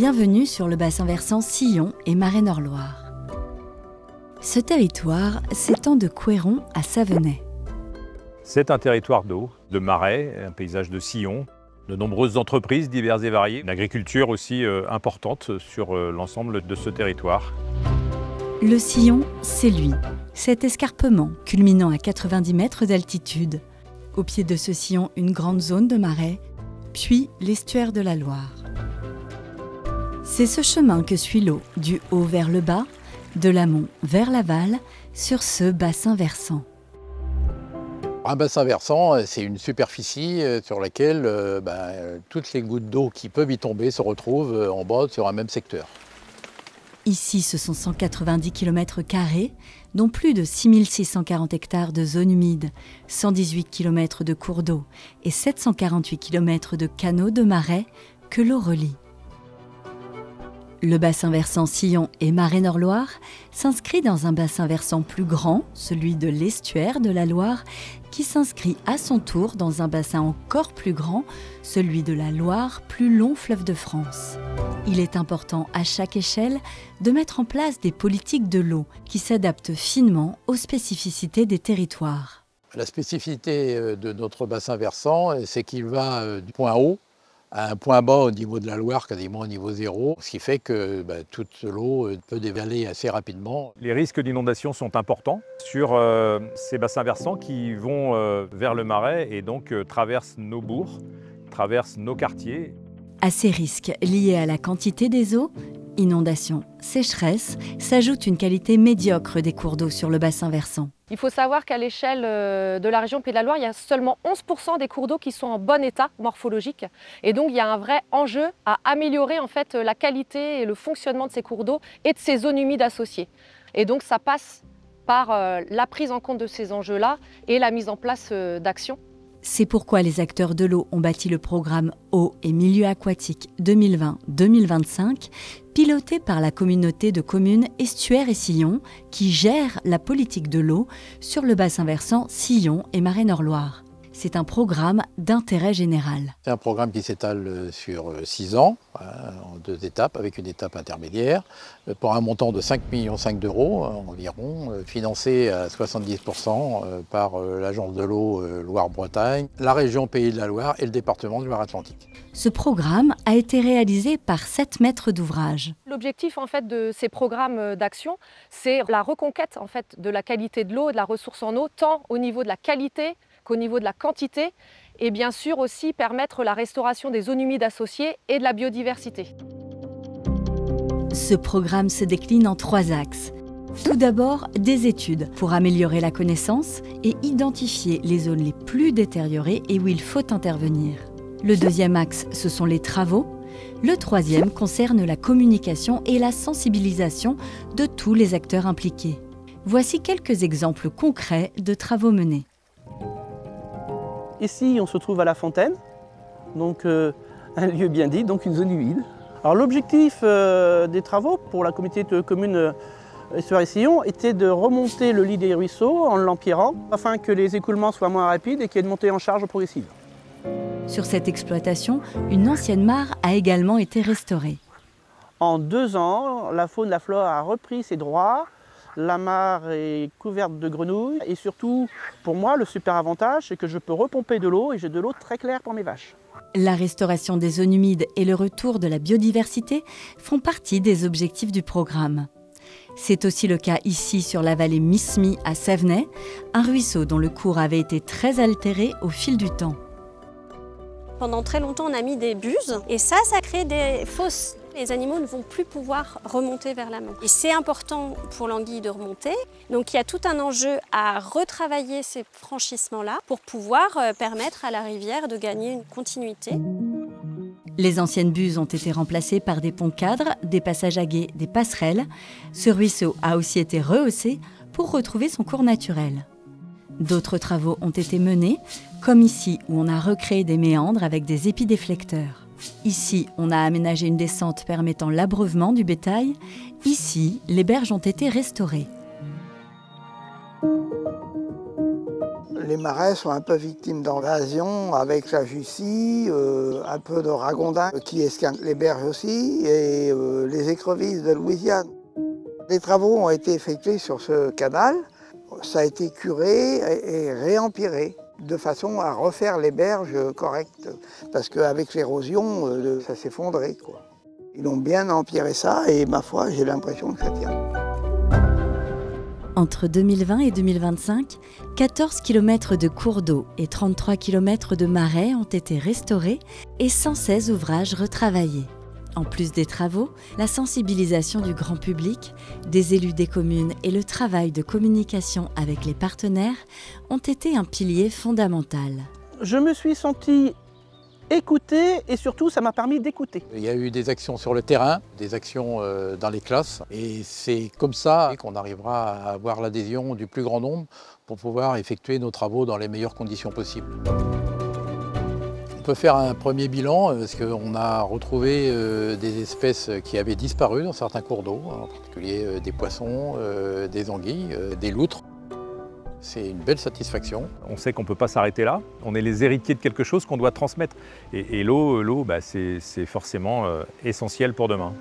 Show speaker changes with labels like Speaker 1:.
Speaker 1: Bienvenue sur le bassin versant Sillon et Marais-Nord-Loire. Ce territoire s'étend de Couëron à Savenay.
Speaker 2: C'est un territoire d'eau, de marais, un paysage de sillons, de nombreuses entreprises diverses et variées, une agriculture aussi importante sur l'ensemble de ce territoire.
Speaker 1: Le Sillon, c'est lui, cet escarpement culminant à 90 mètres d'altitude. Au pied de ce sillon, une grande zone de marais, puis l'estuaire de la Loire. C'est ce chemin que suit l'eau, du haut vers le bas, de l'amont vers l'aval, sur ce bassin versant.
Speaker 3: Un bassin versant, c'est une superficie sur laquelle toutes les gouttes d'eau qui peuvent y tomber se retrouvent en bas sur un même secteur.
Speaker 1: Ici, ce sont 190 km², dont plus de 6640 hectares de zones humides, 118 km de cours d'eau et 748 km de canaux de marais que l'eau relie. Le bassin versant Sillon et Marais-Nord-Loire s'inscrit dans un bassin versant plus grand, celui de l'estuaire de la Loire, qui s'inscrit à son tour dans un bassin encore plus grand, celui de la Loire, plus long fleuve de France. Il est important à chaque échelle de mettre en place des politiques de l'eau qui s'adaptent finement aux spécificités des territoires.
Speaker 3: La spécificité de notre bassin versant, c'est qu'il va du point haut à un point bas au niveau de la Loire, quasiment au niveau zéro, ce qui fait que toute l'eau peut dévaler assez rapidement.
Speaker 2: Les risques d'inondation sont importants sur ces bassins versants qui vont vers le marais et donc traversent nos bourgs, traversent nos quartiers.
Speaker 1: À ces risques liés à la quantité des eaux, inondations, sécheresse, s'ajoute une qualité médiocre des cours d'eau sur le bassin versant.
Speaker 4: Il faut savoir qu'à l'échelle de la région Pays de la Loire, il y a seulement 11% des cours d'eau qui sont en bon état morphologique. Et donc il y a un vrai enjeu à améliorer en fait la qualité et le fonctionnement de ces cours d'eau et de ces zones humides associées. Et donc ça passe par la prise en compte de ces enjeux-là et la mise en place d'actions.
Speaker 1: C'est pourquoi les acteurs de l'eau ont bâti le programme Eau et milieux aquatiques 2020-2025, piloté par la communauté de communes Estuaire et Sillon, qui gère la politique de l'eau sur le bassin versant Sillon et Marais-Nord-Loire. C'est un programme d'intérêt général.
Speaker 3: C'est un programme qui s'étale sur 6 ans, en 2 étapes, avec une étape intermédiaire, pour un montant de 5,5 millions d'euros environ, financé à 70% par l'Agence de l'eau Loire-Bretagne, la région Pays de la Loire et le département de Loire-Atlantique.
Speaker 1: Ce programme a été réalisé par 7 maîtres d'ouvrage.
Speaker 4: L'objectif en fait de ces programmes d'action, c'est la reconquête en fait de la qualité de l'eau et de la ressource en eau, tant au niveau de la qualité qu'au niveau de la quantité, et bien sûr aussi permettre la restauration des zones humides associées et de la biodiversité.
Speaker 1: Ce programme se décline en 3 axes. Tout d'abord, des études pour améliorer la connaissance et identifier les zones les plus détériorées et où il faut intervenir. Le deuxième axe, ce sont les travaux. Le troisième concerne la communication et la sensibilisation de tous les acteurs impliqués. Voici quelques exemples concrets de travaux menés.
Speaker 5: Ici, on se trouve à La Fontaine, donc un lieu bien dit, donc une zone humide. Alors l'objectif des travaux pour la communauté de communes Estuaire et Sillon était de remonter le lit des ruisseaux en l'empierrant afin que les écoulements soient moins rapides et qu'il y ait une montée en charge progressive.
Speaker 1: Sur cette exploitation, une ancienne mare a également été restaurée.
Speaker 5: En 2 ans, la faune, la flore a repris ses droits. La mare est couverte de grenouilles et surtout, pour moi, le super avantage, c'est que je peux repomper de l'eau et j'ai de l'eau très claire pour mes vaches.
Speaker 1: La restauration des zones humides et le retour de la biodiversité font partie des objectifs du programme. C'est aussi le cas ici sur la vallée Mismi à Savenay, un ruisseau dont le cours avait été très altéré au fil du temps.
Speaker 6: Pendant très longtemps, on a mis des buses et ça crée des fosses. Les animaux ne vont plus pouvoir remonter vers l'amont. Et c'est important pour l'anguille de remonter. Donc il y a tout un enjeu à retravailler ces franchissements-là pour pouvoir permettre à la rivière de gagner une continuité.
Speaker 1: Les anciennes buses ont été remplacées par des ponts cadres, des passages à gué, des passerelles. Ce ruisseau a aussi été rehaussé pour retrouver son cours naturel. D'autres travaux ont été menés, comme ici où on a recréé des méandres avec des épidéflecteurs. Ici, on a aménagé une descente permettant l'abreuvement du bétail. Ici, les berges ont été restaurées.
Speaker 7: Les marais sont un peu victimes d'invasion avec la Jussie, un peu de ragondins qui esquintent les berges aussi et les écrevisses de Louisiane. Les travaux ont été effectués sur ce canal. Ça a été curé et réempiré de façon à refaire les berges correctes parce qu'avec l'érosion, ça s'effondrait, quoi. Ils ont bien empiré ça et ma foi, j'ai l'impression que ça tient.
Speaker 1: Entre 2020 et 2025, 14 km de cours d'eau et 33 km de marais ont été restaurés et 116 ouvrages retravaillés. En plus des travaux, la sensibilisation du grand public, des élus des communes et le travail de communication avec les partenaires ont été un pilier fondamental.
Speaker 5: Je me suis senti écouté et surtout ça m'a permis d'écouter.
Speaker 3: Il y a eu des actions sur le terrain, des actions dans les classes et c'est comme ça qu'on arrivera à avoir l'adhésion du plus grand nombre pour pouvoir effectuer nos travaux dans les meilleures conditions possibles. On peut faire un premier bilan parce qu'on a retrouvé des espèces qui avaient disparu dans certains cours d'eau, en particulier des poissons, des anguilles, des loutres. C'est une belle satisfaction.
Speaker 2: On sait qu'on ne peut pas s'arrêter là. On est les héritiers de quelque chose qu'on doit transmettre. Et l'eau, c'est forcément essentiel pour demain.